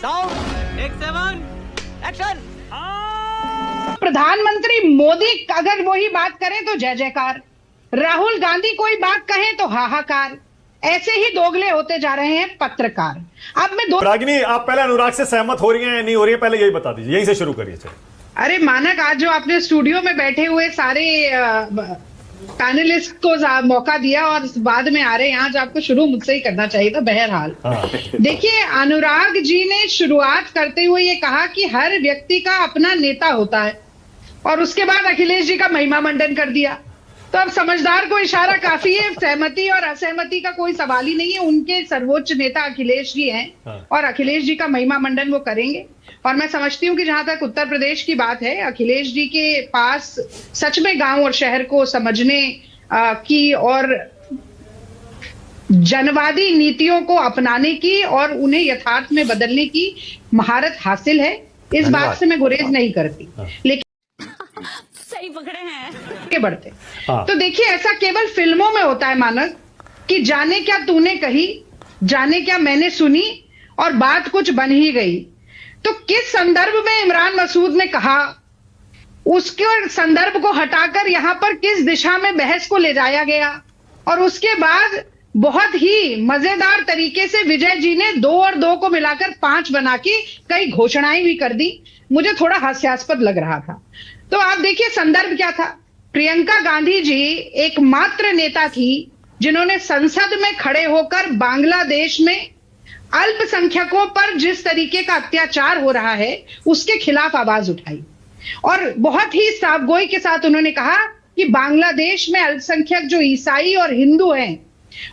Sound take 7 action. प्रधानमंत्री मोदी अगर वही बात करें तो जय जयकार, राहुल गांधी कोई बात कहें तो हाहाकार। ऐसे ही दोगले होते जा रहे हैं पत्रकार। अब मैं रागिनी, आप पहले अनुराग से सहमत हो रही हैं या नहीं हो रही है, पहले यही बता दीजिए, यहीं से शुरू करिए। अरे मानक, आज जो आपने स्टूडियो में बैठे हुए सारे पैनलिस्ट को मौका दिया और बाद में आ रहे हैं, आज आपको शुरू मुझसे ही करना चाहिए था। बहरहाल देखिए, अनुराग जी ने शुरुआत करते हुए ये कहा कि हर व्यक्ति का अपना नेता होता है और उसके बाद अखिलेश जी का महिमा मंडन कर दिया। तो अब समझदार को इशारा काफी है, सहमति और असहमति का कोई सवाल ही नहीं है। उनके सर्वोच्च नेता अखिलेश जी हैं और अखिलेश जी का महिमा मंडन वो करेंगे। और मैं समझती हूँ कि जहां तक उत्तर प्रदेश की बात है, अखिलेश जी के पास सच में गांव और शहर को समझने की और जनवादी नीतियों को अपनाने की और उन्हें यथार्थ में बदलने की महारत हासिल है। इस बात से मैं गुरेज नहीं करती, लेकिन सही पकड़े हैं के बढ़ते। तो देखिए, ऐसा केवल फिल्मों में होता है मानक, कि जाने क्या तूने कही, जाने क्या मैंने सुनी और बात कुछ बन ही गई। तो किस संदर्भ में इमरान मसूद ने कहा, उसके संदर्भ को हटाकर यहां पर किस दिशा में बहस को ले जाया गया, और उसके बाद बहुत ही मजेदार तरीके से विजय जी ने 2 और 2 को मिलाकर 5 बना के कई घोषणाएं भी कर दी। मुझे थोड़ा हास्यास्पद लग रहा था। तो आप देखिए संदर्भ क्या था। प्रियंका गांधी जी एकमात्र नेता थी जिन्होंने संसद में खड़े होकर बांग्लादेश में अल्पसंख्यकों पर जिस तरीके का अत्याचार हो रहा है उसके खिलाफ आवाज उठाई, और बहुत ही साफगोई के साथ उन्होंने कहा कि बांग्लादेश में अल्पसंख्यक जो ईसाई और हिंदू हैं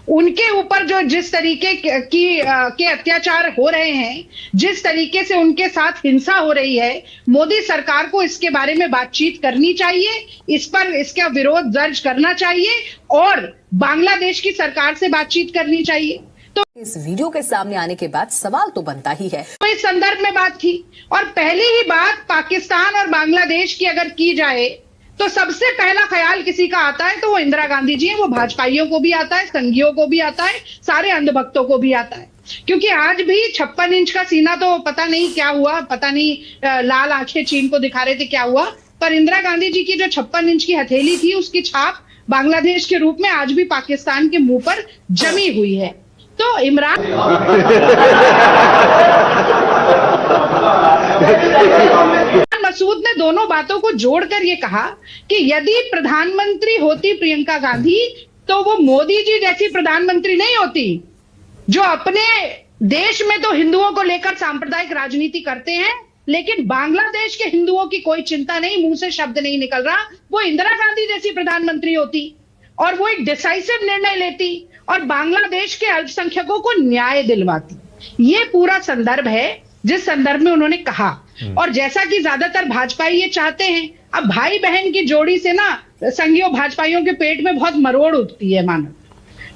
उनके ऊपर जो जिस तरीके के अत्याचार हो रहे हैं, जिस तरीके से उनके साथ हिंसा हो रही है, मोदी सरकार को इसके बारे में बातचीत करनी चाहिए, इस पर इसका विरोध दर्ज करना चाहिए और बांग्लादेश की सरकार से बातचीत करनी चाहिए। तो इस वीडियो के सामने आने के बाद सवाल तो बनता ही है। तो इस संदर्भ में बात थी, और पहली ही बात पाकिस्तान और बांग्लादेश की अगर की जाए तो सबसे पहला ख्याल किसी का आता है तो वो इंदिरा गांधी जी हैं। वो भाजपाइयों को भी आता है, संघियों को भी आता है, सारे अंधभक्तों को भी आता है। क्योंकि आज भी 56 इंच का सीना तो पता नहीं क्या हुआ, पता नहीं लाल आंखें चीन को दिखा रहे थे क्या हुआ, पर इंदिरा गांधी जी की जो 56 इंच की हथेली थी उसकी छाप बांग्लादेश के रूप में आज भी पाकिस्तान के मुंह पर जमी हुई है। तो इमरान मसूद ने दोनों बातों को जोड़कर ये कहा कि यदि प्रधानमंत्री होती प्रियंका गांधी तो वो मोदी जी जैसी प्रधानमंत्री नहीं होती, जो अपने देश में तो हिंदुओं को लेकर सांप्रदायिक राजनीति करते हैं लेकिन बांग्लादेश के हिंदुओं की कोई चिंता नहीं, मुंह से शब्द नहीं निकल रहा। वो इंदिरा गांधी जैसी प्रधानमंत्री होती और वो एक डिसाइसिव निर्णय लेती और बांग्लादेश के अल्पसंख्यकों को न्याय दिलवाती। ये पूरा संदर्भ है जिस संदर्भ में उन्होंने कहा। और जैसा कि ज्यादातर भाजपाई ये चाहते हैं, अब भाई बहन की जोड़ी से ना संघियों भाजपाइयों के पेट में बहुत मरोड़ उठती है। मानो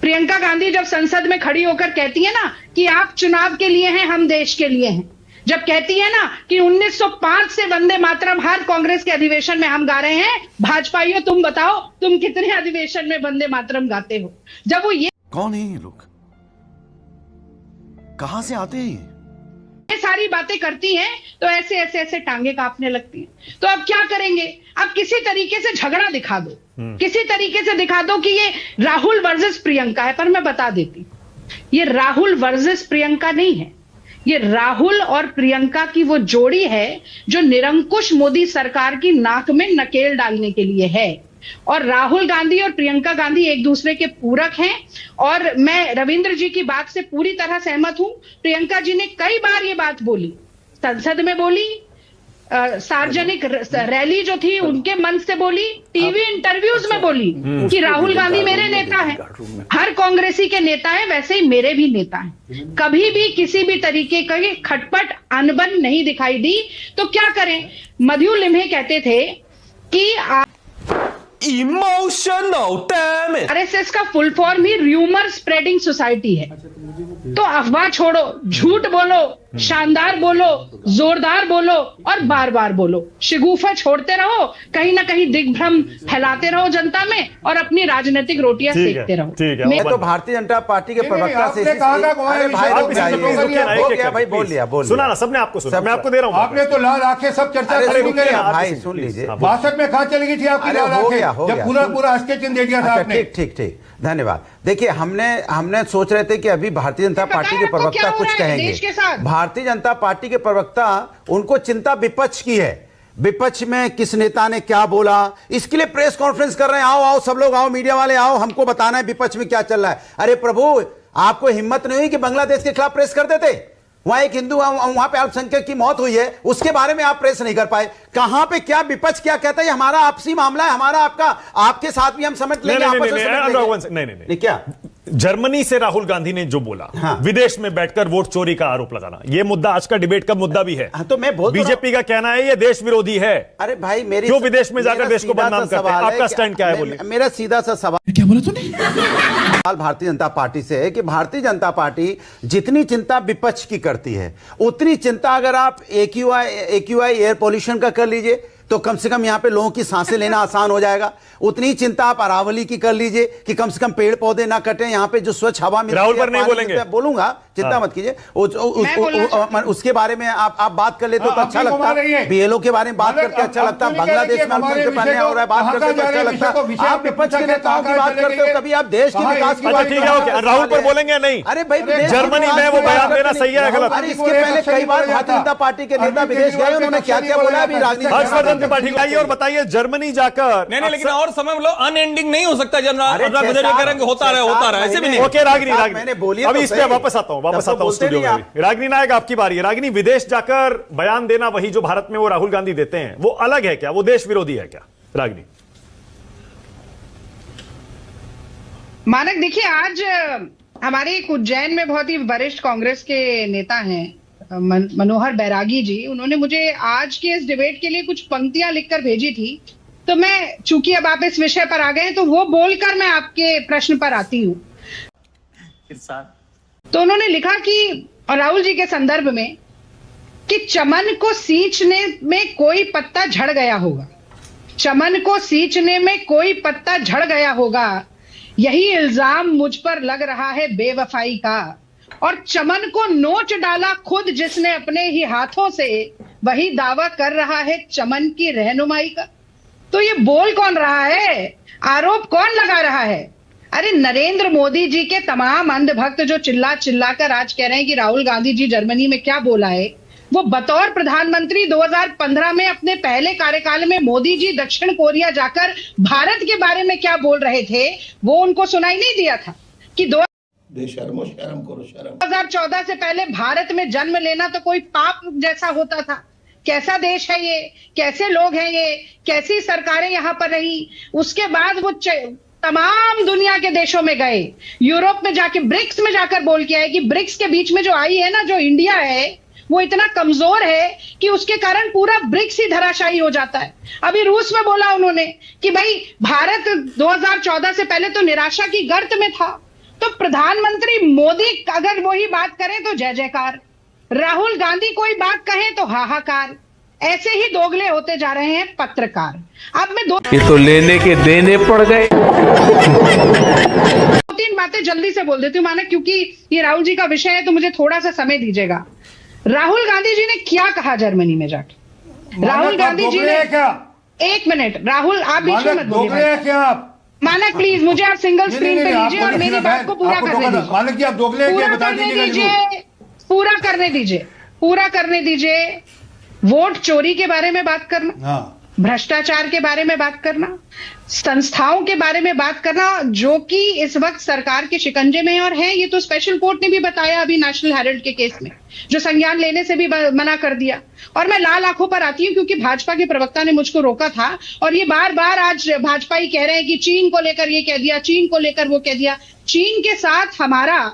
प्रियंका गांधी जब संसद में खड़ी होकर कहती है ना कि आप चुनाव के लिए हैं, हम देश के लिए हैं, जब कहती है ना कि 1905 से वंदे मातरम हर कांग्रेस के अधिवेशन में हम गा रहे हैं, भाजपाइयों तुम बताओ तुम कितने अधिवेशन में वंदे मातरम गाते हो। जब वो ये कौन है ये लोग, कहां से आते हैं, ये सारी बातें करती हैं तो ऐसे ऐसे ऐसे टांगे कांपने लगती हैं। तो अब क्या करेंगे, अब किसी तरीके से झगड़ा दिखा दो, किसी तरीके से दिखा दो कि ये राहुल वर्सेस प्रियंका है। पर मैं बता देती, ये राहुल वर्सेस प्रियंका नहीं है, ये राहुल और प्रियंका की वो जोड़ी है जो निरंकुश मोदी सरकार की नाक में नकेल डालने के लिए है। और राहुल गांधी और प्रियंका गांधी एक दूसरे के पूरक हैं। और मैं रविंद्र जी की बात से पूरी तरह सहमत हूं। प्रियंका जी ने कई बार ये बात बोली, संसद में बोली, सार्वजनिक रैली जो थी उनके मंच से बोली, टीवी इंटरव्यूज में बोली कि राहुल गांधी मेरे नेता हैं, हर कांग्रेसी के नेता हैं, वैसे ही मेरे भी नेता हैं। कभी भी किसी भी तरीके का खटपट अनबन नहीं दिखाई दी। तो क्या करें, मधु लिम्हे कहते थे कि इमोशनल डैमेज, आरएसएस का फुल फॉर्म ही र्यूमर स्प्रेडिंग सोसाइटी है। तो अफवाह छोड़ो, झूठ बोलो, शानदार बोलो, जोरदार बोलो और बार बार बोलो। शिगुफा छोड़ते रहो, कहीं ना कहीं दिग्भ्रम फैलाते रहो जनता में और अपनी राजनीतिक रोटियां सेकते रहो। ठीक है, मैं तो भारतीय जनता पार्टी के प्रवक्ता से भाई बोल लिया, सुना ना सबने, आपको सुना, मैं आपको दे रहा हूँ। आपने तो लाल आंखें सब चर्चा भाई सुन लीजिए, 62 में कहां चली गई थी आपकी लाल आंखें जब पूरा स्केचिंग दे दिया था आपने। ठीक धन्यवाद। देखिए हमने सोच रहे थे कि अभी भारतीय जनता पार्टी के प्रवक्ता कुछ कहेंगे। भारतीय जनता पार्टी के प्रवक्ता, उनको चिंता विपक्ष की है, विपक्ष में किस नेता ने क्या बोला, इसके लिए प्रेस कॉन्फ्रेंस कर रहे हैं। आओ सब लोग आओ, मीडिया वाले आओ, हमको बताना है विपक्ष में क्या चल रहा है। अरे प्रभु, आपको हिम्मत नहीं हुई कि बांग्लादेश के खिलाफ प्रेस कर देते? वहां एक हिंदू, वहां पे अल्पसंख्यक की मौत हुई है, उसके बारे में आप प्रेस नहीं कर पाए। कहां पे क्या विपक्ष क्या कहता है? हमारा आपसी मामला है, हमारा आपका, आपके साथ भी हम समझ लेंगे। नहीं, क्या जर्मनी से राहुल गांधी ने जो बोला, हाँ, विदेश में बैठकर वोट चोरी का आरोप लगाना, यह मुद्दा आज का डिबेट का मुद्दा भी है। हाँ, तो मैं बोल, बीजेपी का कहना है ये देश विरोधी है। अरे भाई, मेरी जो विदेश में जाकर देश को बदनाम करते हैं, आपका स्टैंड क्या है? बोलिए। मेरा सीधा सा सवाल, क्या बोला तूने? सवाल भारतीय जनता पार्टी से है कि भारतीय जनता पार्टी जितनी चिंता विपक्ष की करती है, उतनी चिंता अगर आप AQI एयर पोल्यूशन का कर लीजिए तो कम से कम यहां पे लोगों की सांसें लेना आसान हो जाएगा। उतनी चिंता आप अरावली की कर लीजिए कि कम से कम पेड़ पौधे ना कटे, यहां पे जो स्वच्छ हवा मिलती है। राहुल पर नहीं बोलेंगे, बोलूंगा, चिंता मत कीजिए। उसके बारे में आप बात कर लेते तो अच्छा लगता है, BLO के बारे में बात करके अच्छा लगता है, बांग्लादेश में पढ़ने हो रहा है बात करके अच्छा लगता है। आप विपक्ष के नेताओं की बात करते हो, कभी आप देश के विकास की बात। ठीक है, राहुल पर बोलेंगे नहीं? अरे भाई, जर्मनी में वो बयान देना सही है गलत? अरे इसके पहले कई बार भारतीय जनता पार्टी के नेता विदेश गए, उन्होंने क्या क्या बोला अभी राजनीति। हर्षवर्धन त्रिपाठी को आइए और बताइए, जर्मनी जाकर नहीं, लेकिन और समय मतलब अनएंडिंग नहीं हो सकता। जब करेंगे होता रहा ऐसे भी नहीं। ओके रागिनी, मैंने बोली, अभी इस पे वापस आता हूं स्टूडियो में। रागिनी नायक, आपकी बारी है। रागिनी, विदेश जाकर बयान देना वही जो भारत में वो राहुल गांधी देते हैं, वो अलग है क्या? वो देश विरोधी है क्या? रागिनी मानक, देखिए आज हमारे एक उज्जैन में बहुत ही वरिष्ठ कांग्रेस के नेता हैं मनोहर बैरागी जी, उन्होंने मुझे आज के इस डिबेट के लिए कुछ पंक्तियां लिखकर भेजी थी। तो मैं, चूंकि अब आप इस विषय पर आ गए तो वो बोलकर मैं आपके प्रश्न पर आती हूँ। तो उन्होंने लिखा कि राहुल जी के संदर्भ में कि चमन को सींचने में कोई पत्ता झड़ गया होगा, चमन को सींचने में कोई पत्ता झड़ गया होगा, यही इल्जाम मुझ पर लग रहा है बेवफाई का, और चमन को नोच डाला खुद जिसने अपने ही हाथों से, वही दावा कर रहा है चमन की रहनुमाई का। तो ये बोल कौन रहा है? आरोप कौन लगा रहा है? अरे नरेंद्र मोदी जी के तमाम अंधभक्त जो चिल्ला कर आज कह रहे हैं कि राहुल गांधी जी जर्मनी में क्या बोला है, वो बतौर प्रधानमंत्री 2015 में अपने पहले कार्यकाल में मोदी जी दक्षिण कोरिया जाकर भारत के बारे में क्या बोल रहे थे, वो उनको सुनाई नहीं दिया था कि 2014 से पहले भारत में जन्म लेना तो कोई पाप जैसा होता था। कैसा देश है ये, कैसे लोग हैं ये, कैसी सरकारें यहाँ पर रही। उसके बाद वो तमाम दुनिया के देशों में गए, यूरोप में जाके ब्रिक्स में जाकर बोल के आए कि ब्रिक्स के बीच में जो आई है ना, जो इंडिया है वो इतना कमजोर है कि उसके कारण पूरा ब्रिक्स ही धराशायी हो जाता है। अभी रूस में बोला उन्होंने कि भाई भारत 2014 से पहले तो निराशा की गर्त में था। तो प्रधानमंत्री मोदी अगर वही बात करें तो जय जयकार, राहुल गांधी कोई बात कहें तो हाहाकार। ऐसे ही दोगले होते जा रहे हैं पत्रकार। अब मैं ये तो लेने के देने पड़ गए। 2-3 बातें जल्दी से बोल देती हूँ माना, क्योंकि ये राहुल जी का विषय है तो मुझे थोड़ा सा समय दीजिएगा। राहुल गांधी जी ने क्या कहा जर्मनी में जाकर? राहुल गांधी जी ने क्या, एक मिनट राहुल, आप बीच में मत बोलिए क्या। मानक प्लीज, मुझे आप सिंगल स्क्रीन पे लीजिए और मेरी बात को पूरा करने दीजिए। मानक जी आप दोगले क्या बता दीजिए, पूरा करने दीजिए। वोट चोरी के बारे में बात करना, भ्रष्टाचार के बारे में बात करना, संस्थाओं के बारे में बात करना जो कि इस वक्त सरकार के शिकंजे में और है। ये तो स्पेशल कोर्ट ने भी बताया अभी नेशनल हेराल्ड के केस में, जो संज्ञान लेने से भी मना कर दिया। और मैं लाल आंखों पर आती हूँ क्योंकि भाजपा के प्रवक्ता ने मुझको रोका था और ये बार बार आज भाजपा ही कह रहे हैं कि चीन को लेकर ये कह दिया, चीन को लेकर वो कह दिया। चीन के साथ हमारा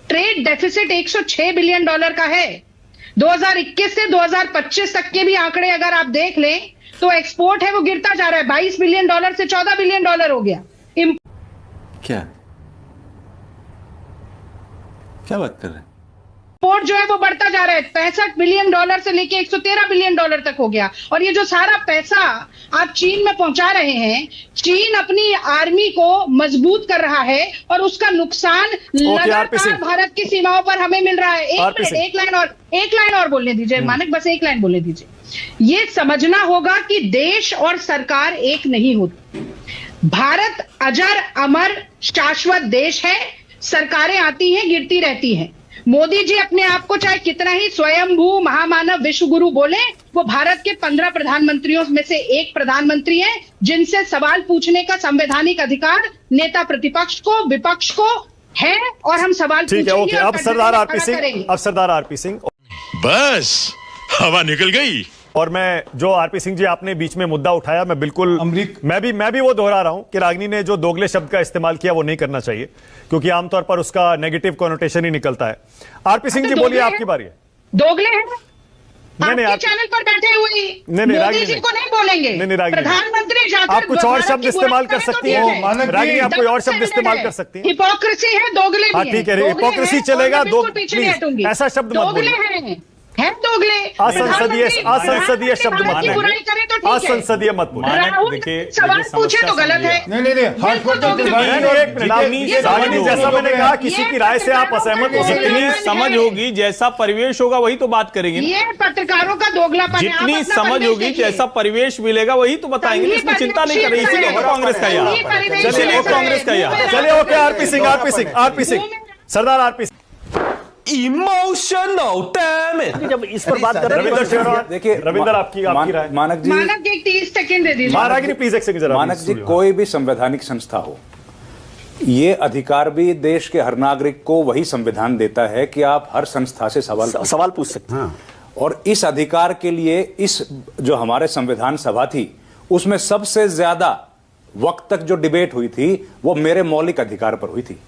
ट्रेड डेफिसिट $106 बिलियन का है। 2021 से 2025 तक के भी आंकड़े अगर आप देख लें तो एक्सपोर्ट है वो गिरता जा रहा है, $22 बिलियन से $14 बिलियन हो गया। क्या? क्या बात कर रहे हैं? 2021 से 2025 तक के भी आंकड़े अगर आप देख लें तो एक्सपोर्ट है वो गिरता जा रहा है, $22 बिलियन से $14 बिलियन हो गया। क्या? क्या बात कर रहे हैं? 2021 से 2025 तक के भी आंकड़े अगर आप देख लें तो एक्सपोर्ट है वो गिरता जा रहा है, $22 बिलियन से $14 बिलियन हो गया। क्या? पोर्ट जो है वो बढ़ता जा रहा है, $65 बिलियन से लेके $113 बिलियन तक हो गया। और ये जो सारा पैसा आप चीन में पहुंचा रहे हैं, चीन अपनी आर्मी को मजबूत कर रहा है और उसका नुकसान लगातार भारत की सीमाओं पर हमें मिल रहा है। एक लाइन और बोलने दीजिए मानक, बस एक लाइन बोलने दीजिए। ये समझना होगा कि देश और सरकार एक नहीं होती। भारत अजर अमर शाश्वत देश है, सरकारें आती हैं गिरती रहती हैं। मोदी जी अपने आप को चाहे कितना ही स्वयंभू महामानव विश्व गुरु बोले, वो भारत के 15 प्रधानमंत्रियों में से एक प्रधानमंत्री हैं जिनसे सवाल पूछने का संवैधानिक अधिकार नेता प्रतिपक्ष को, विपक्ष को है। और हम सवाल पूछेंगे। अब सरदार आरपी सिंह, बस हवा निकल गई। और मैं जो आरपी सिंह जी आपने बीच में मुद्दा उठाया, मैं बिल्कुल मैं भी वो दोहरा रहा हूं कि रागिनी ने जो दोगले शब्द का इस्तेमाल किया वो नहीं करना चाहिए, क्योंकि आमतौर पर उसका नेगेटिव कॉनोटेशन ही निकलता है। आरपी सिंह जी बोलिए, आपकी बारी है। दोगले हैं आपके चैनल पर बैठे हुए, मोदी जी को नहीं बोलेंगे। प्रधानमंत्री जाकर आप कुछ और शब्द इस्तेमाल कर सकती हैं रागिनी, आप कोई और शब्द इस्तेमाल कर सकती हैं। हिपोक्रेसी है, दोगले भी हैं। ठीक है, हिपोक्रेसी चलेगा, ऐसा शब्द मत बोलिए। दोगले असंसदीय शब्द मत बोलिए, असंसदीय मत बोलिए। सवाल पूछे तो गलत है। नहीं, जैसा मैंने कहा, किसी की राय से आप असहमत हो सकते हैं। जितनी समझ होगी, जैसा परिवेश होगा वही तो बात करेंगे। ये पत्रकारों का दोगलापन। जितनी समझ होगी, जैसा परिवेश मिलेगा वही तो बताएंगे। इसमें चिंता नहीं कर रही, इसीलिए कांग्रेस का यहाँ। चलिए कांग्रेस का यहाँ। चलिए okay, RP Singh, Sardar RP Singh. Emotional damn it. जब इस पर बात कर रहे हैं, देखिए रविंदर, आपकी राय। मानक जी, मानक एक 30 सेकंड दे दीजिए। प्लीज एक सेकंड जरा। मानक जी, कोई भी संवैधानिक संस्था हो, ये अधिकार भी देश के हर नागरिक को वही संविधान देता है कि आप हर संस्था से सवाल पूछ सकते हैं। और इस अधिकार के लिए इस जो हमारे संविधान सभा थी, उसमें सबसे ज्यादा वक्त तक जो डिबेट हुई थी वो मेरे मौलिक अधिकार पर हुई थी।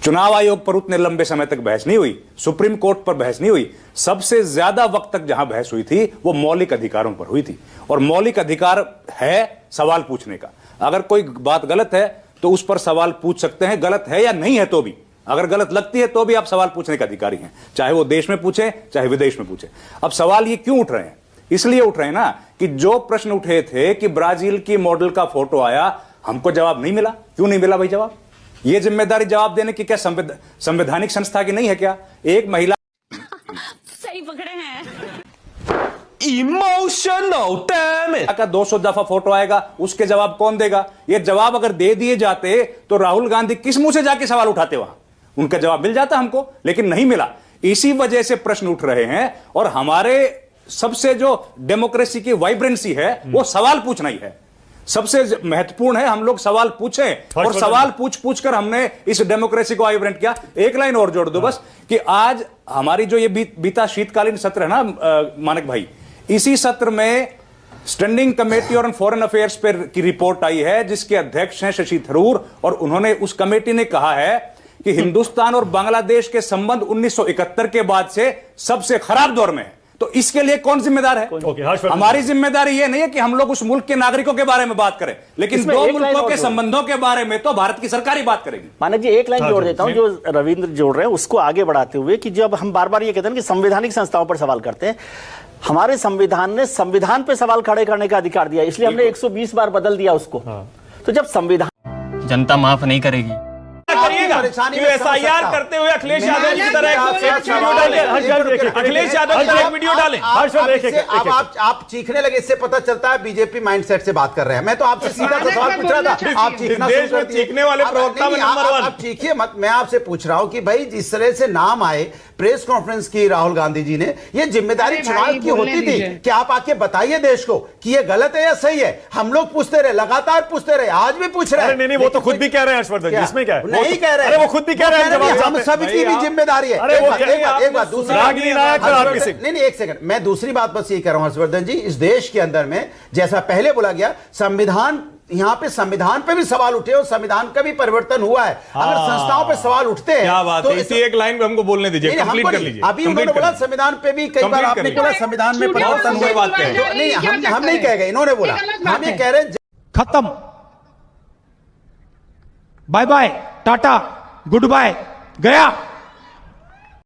चुनाव आयोग पर उतने लंबे समय तक बहस नहीं हुई, सुप्रीम कोर्ट पर बहस नहीं हुई। सबसे ज्यादा वक्त तक जहां बहस हुई थी वो मौलिक अधिकारों पर हुई थी। और मौलिक अधिकार है सवाल पूछने का। अगर कोई बात गलत है तो उस पर सवाल पूछ सकते हैं, गलत है या नहीं है तो भी। अगर गलत लगती है तो भी आप सवाल पूछने का अधिकारी हैं, चाहे वो देश में पूछे चाहे विदेश में पूछे। अब सवाल ये क्यों उठ रहे हैं? इसलिए उठ रहे हैं ना कि जो प्रश्न उठे थे कि ब्राजील की मॉडल का फोटो आया, हमको जवाब नहीं मिला। क्यों नहीं मिला भाई जवाब? ये जिम्मेदारी जवाब देने की क्या संवैधानिक संस्था की नहीं है क्या? एक महिला सही पकड़े हैं। इमोशनल डैम इट का 200 दफा फोटो आएगा, उसके जवाब कौन देगा? ये जवाब अगर दे दिए जाते तो राहुल गांधी किस मुंह से जाके सवाल उठाते वहां? उनका जवाब मिल जाता हमको, लेकिन नहीं मिला। इसी वजह से प्रश्न उठ रहे हैं। और हमारे सबसे जो डेमोक्रेसी की वाइब्रेंसी है वो सवाल पूछना ही है। सबसे महत्वपूर्ण है हम लोग सवाल पूछें, और सवाल पूछ कर हमने इस डेमोक्रेसी को वाइब्रेंट किया। एक लाइन और जोड़ दो बस, कि आज हमारी जो ये बीता शीतकालीन सत्र है ना मानक भाई, इसी सत्र में standing committee on foreign affairs पर की रिपोर्ट आई है, जिसके अध्यक्ष हैं शशि थरूर। और उन्होंने, उस कमेटी ने कहा है कि हिंदुस्तान और बांग्लादेश के संबंध 1971 के बाद से सबसे खराब दौर में है। तो इसके लिए कौन जिम्मेदार है? हमारी जिम्मेदारी यह नहीं है कि हम लोग उस मुल्क के नागरिकों के बारे में बात करें, लेकिन दो मुल्कों के संबंधों के बारे में तो भारत की सरकार ही बात करेगी। मानक जी, एक लाइन जोड़ देता हूं जो रविंद्र जोड़ रहे हैं, उसको आगे बढ़ाते हुए कि जब हम बार बार ये कहते हैं कि संवैधानिक संस्थाओं पर सवाल करते हैं, हमारे संविधान ने संविधान पर सवाल खड़े करने का अधिकार दिया, इसलिए हमने 120 बार बदल दिया उसको। तो जब संविधान, जनता माफ नहीं करेगी। एसआईआर करते हुए अखिलेश यादव की तरह अखिलेश यादव की तरह एक वीडियो डालें। अब आप चीखने लगे, इससे पता चलता है बीजेपी माइंडसेट से बात कर रहे हैं। मैं तो आपसे सीधा सवाल पूछ रहा था, आप चीखना देश में चीखने वाले प्रवक्ता में नंबर 1। आप चीखिए मत। मैं आपसे पूछ रहा हूं कि भाई जिस तरह से नाम आए, प्रेस कॉन्फ्रेंस की राहुल गांधी जी ने, ये जिम्मेदारी चुनाव की होती थी कि आप आके बताइए देश को कि ये गलत है या सही है। हम लोग पूछते रहे, लगातार पूछते रहे, आज भी पूछ रहे हैं। नहीं, वो तो खुद भी कह रहे हैं हर्षवर्धन जी, इसमें क्या है? नहीं कह रहे, वो खुद भी कह रहे हैं, हम सबकी भी जिम्मेदारी है। एक बात दूसरी, नहीं एक सेकंड, मैं दूसरी बात बस यही कह रहा हूं हर्षवर्धन जी, इस देश के अंदर में जैसा पहले बोला गया, संविधान, यहां पे संविधान पे भी सवाल उठे और संविधान का भी परिवर्तन हुआ है। अगर संस्थाओं पे सवाल उठते हैं, क्या बात है? इसी एक लाइन पे हमको बोलने दीजिए, कंप्लीट कर लीजिए। अभी उन्होंने बोला संविधान पे भी, कई बार आपने बोला संविधान में परिवर्तन हुआ, नहीं हम नहीं कह गए, इन्होंने बोला। हम ये कह रहे हैं खत्म, bye bye, tata, good bye, गया।